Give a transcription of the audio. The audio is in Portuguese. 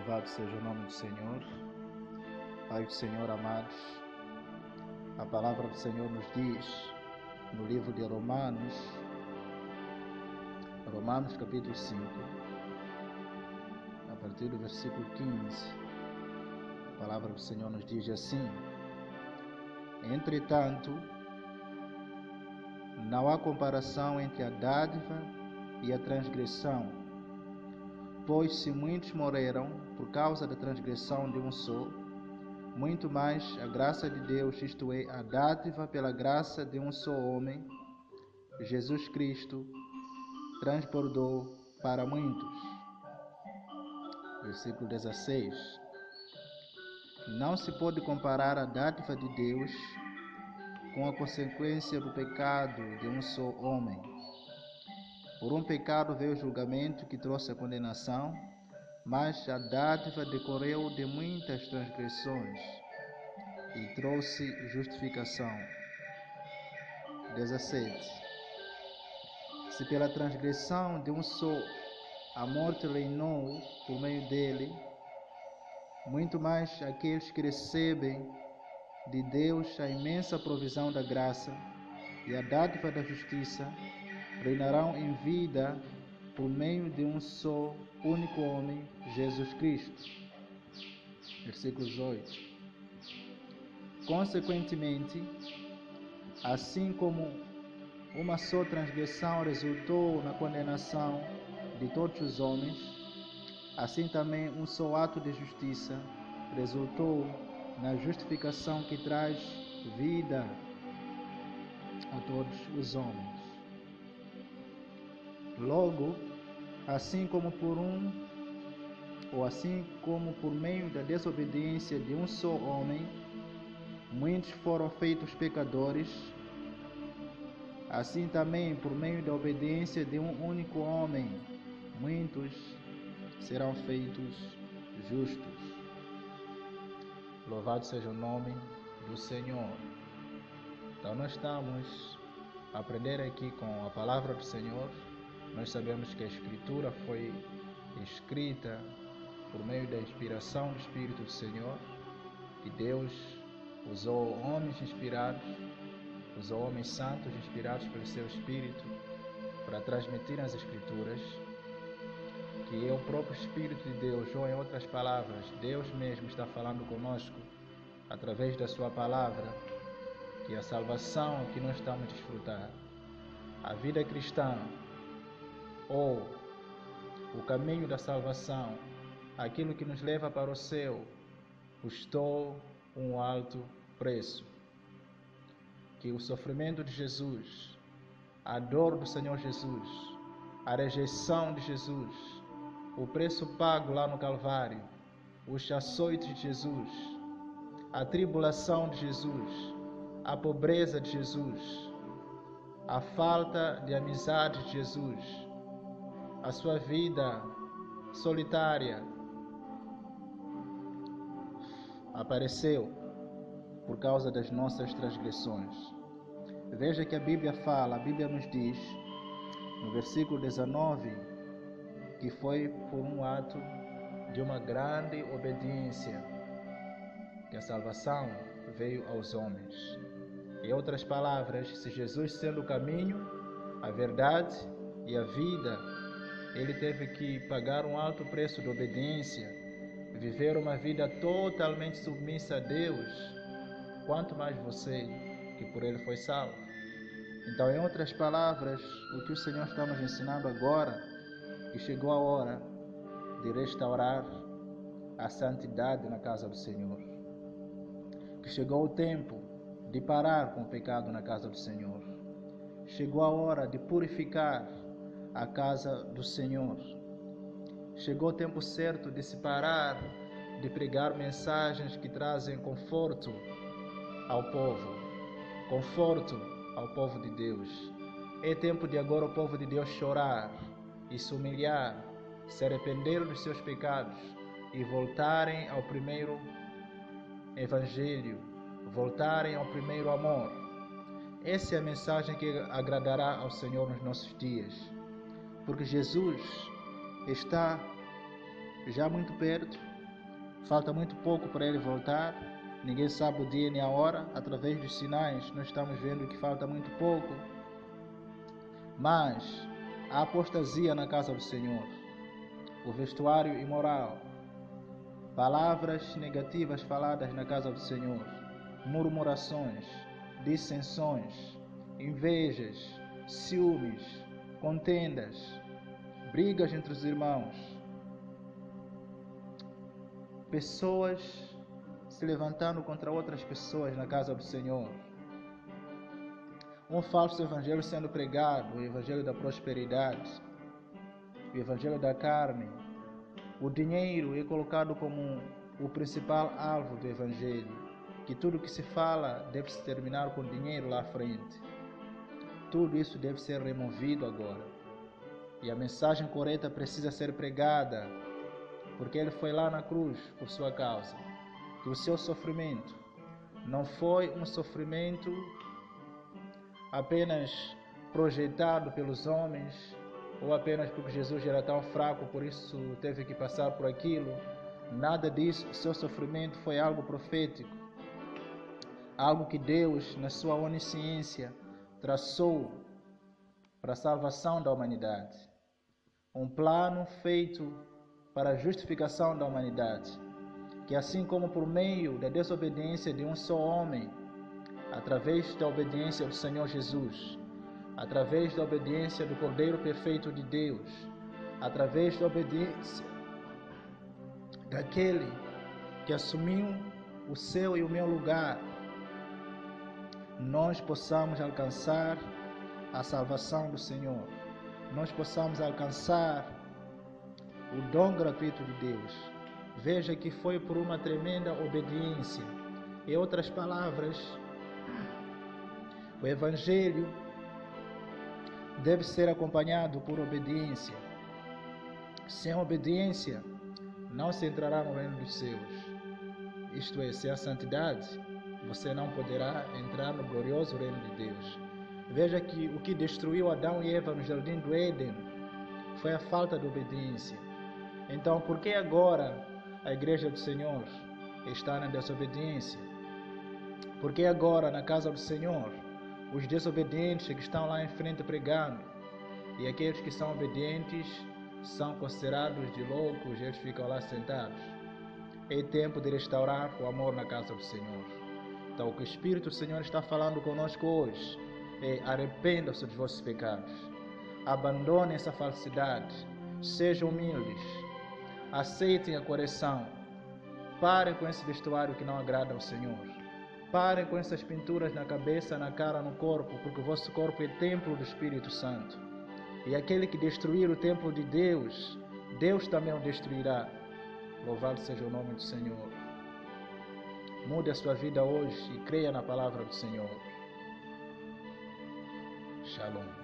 Louvado seja o nome do Senhor. Pai do Senhor, amados, a palavra do Senhor nos diz no livro de Romanos capítulo 5, a partir do versículo 15, a palavra do Senhor nos diz assim: entretanto, não há comparação entre a dádiva e a transgressão, pois se muitos morreram por causa da transgressão de um só, muito mais a graça de Deus, isto é, a dádiva pela graça de um só homem, Jesus Cristo, transbordou para muitos. Versículo 16. Não se pode comparar a dádiva de Deus com a consequência do pecado de um só homem. Por um pecado veio o julgamento que trouxe a condenação, mas a dádiva decorreu de muitas transgressões e trouxe justificação. 17. Se pela transgressão de um só a morte reinou por meio dele, muito mais aqueles que recebem de Deus a imensa provisão da graça e a dádiva da justiça reinarão em vida por meio de um só único homem, Jesus Cristo. Versículo 18. Consequentemente, assim como uma só transgressão resultou na condenação de todos os homens, assim também um só ato de justiça resultou na justificação que traz vida a todos os homens. Logo, assim como por meio da desobediência de um só homem, muitos foram feitos pecadores, assim também por meio da obediência de um único homem, muitos serão feitos justos. Louvado seja o nome do Senhor. Então nós estamos a aprender aqui com a palavra do Senhor. Nós sabemos que a Escritura foi escrita por meio da inspiração do Espírito do Senhor, que Deus usou homens inspirados, usou homens santos inspirados pelo seu Espírito para transmitir as Escrituras, que é o próprio Espírito de Deus, ou em outras palavras, Deus mesmo está falando conosco através da sua palavra, que a salvação que nós estamos a desfrutar, a vida cristã, ou o caminho da salvação, aquilo que nos leva para o céu, custou um alto preço. Que o sofrimento de Jesus, a dor do Senhor Jesus, a rejeição de Jesus, o preço pago lá no Calvário, os açoites de Jesus, a tribulação de Jesus, a pobreza de Jesus, a falta de amizade de Jesus, a sua vida solitária, apareceu por causa das nossas transgressões. Veja que a Bíblia nos diz, no versículo 19, que foi por um ato de uma grande obediência que a salvação veio aos homens. Em outras palavras, se Jesus sendo o caminho, a verdade e a vida, ele teve que pagar um alto preço de obediência, viver uma vida totalmente submissa a Deus, quanto mais você, que por ele foi salvo. Então, em outras palavras, o que o Senhor está nos ensinando agora, que chegou a hora de restaurar a santidade na casa do Senhor, que chegou o tempo de parar com o pecado na casa do Senhor, chegou a hora de purificar a casa do Senhor, chegou o tempo certo de se parar de pregar mensagens que trazem conforto ao povo de Deus. É tempo de agora o povo de Deus chorar e se humilhar, se arrepender dos seus pecados e voltarem ao primeiro evangelho, voltarem ao primeiro amor. Essa é a mensagem que agradará ao Senhor nos nossos dias, porque Jesus está já muito perto Falta muito pouco para ele voltar. Ninguém sabe o dia nem a hora. Através dos sinais, nós estamos vendo que falta muito pouco. Mas a apostasia na casa do Senhor, o vestuário imoral, palavras negativas faladas na casa do Senhor, murmurações, dissensões, invejas, ciúmes, contendas, brigas entre os irmãos, pessoas se levantando contra outras pessoas na casa do Senhor, um falso evangelho sendo pregado, o evangelho da prosperidade, o evangelho da carne. O dinheiro é colocado como o principal alvo do evangelho, que tudo que se fala deve se terminar com dinheiro lá à frente. Tudo isso deve ser removido agora. E a mensagem correta precisa ser pregada, porque ele foi lá na cruz por sua causa. Que o seu sofrimento não foi um sofrimento apenas projetado pelos homens, ou apenas porque Jesus era tão fraco, por isso teve que passar por aquilo. Nada disso. O seu sofrimento foi algo profético, algo que Deus, na sua onisciência, traçou para a salvação da humanidade. Um plano feito para a justificação da humanidade, que assim como por meio da desobediência de um só homem, através da obediência do Senhor Jesus, através da obediência do Cordeiro perfeito de Deus, através da obediência daquele que assumiu o seu e o meu lugar, nós possamos alcançar a salvação do Senhor, nós possamos alcançar o dom gratuito de Deus. Veja que foi por uma tremenda obediência. Em outras palavras, o Evangelho deve ser acompanhado por obediência. Sem obediência, não se entrará no reino dos céus. Isto é, sem a santidade, você não poderá entrar no glorioso reino de Deus. Veja que o que destruiu Adão e Eva no jardim do Éden foi a falta de obediência. Então, por que agora a igreja do Senhor está na desobediência? Por que agora na casa do Senhor os desobedientes que estão lá em frente pregando, e aqueles que são obedientes são considerados de loucos, eles ficam lá sentados? É tempo de restaurar o amor na casa do Senhor. Então, o que o Espírito do Senhor está falando conosco hoje é: arrependam-se dos vossos pecados, abandonem essa falsidade, sejam humildes, aceitem a correção, parem com esse vestuário que não agrada ao Senhor, parem com essas pinturas na cabeça, na cara, no corpo, porque o vosso corpo é templo do Espírito Santo. E aquele que destruir o templo de Deus, Deus também o destruirá. Louvado seja o nome do Senhor. Mude a sua vida hoje e creia na palavra do Senhor. Shalom.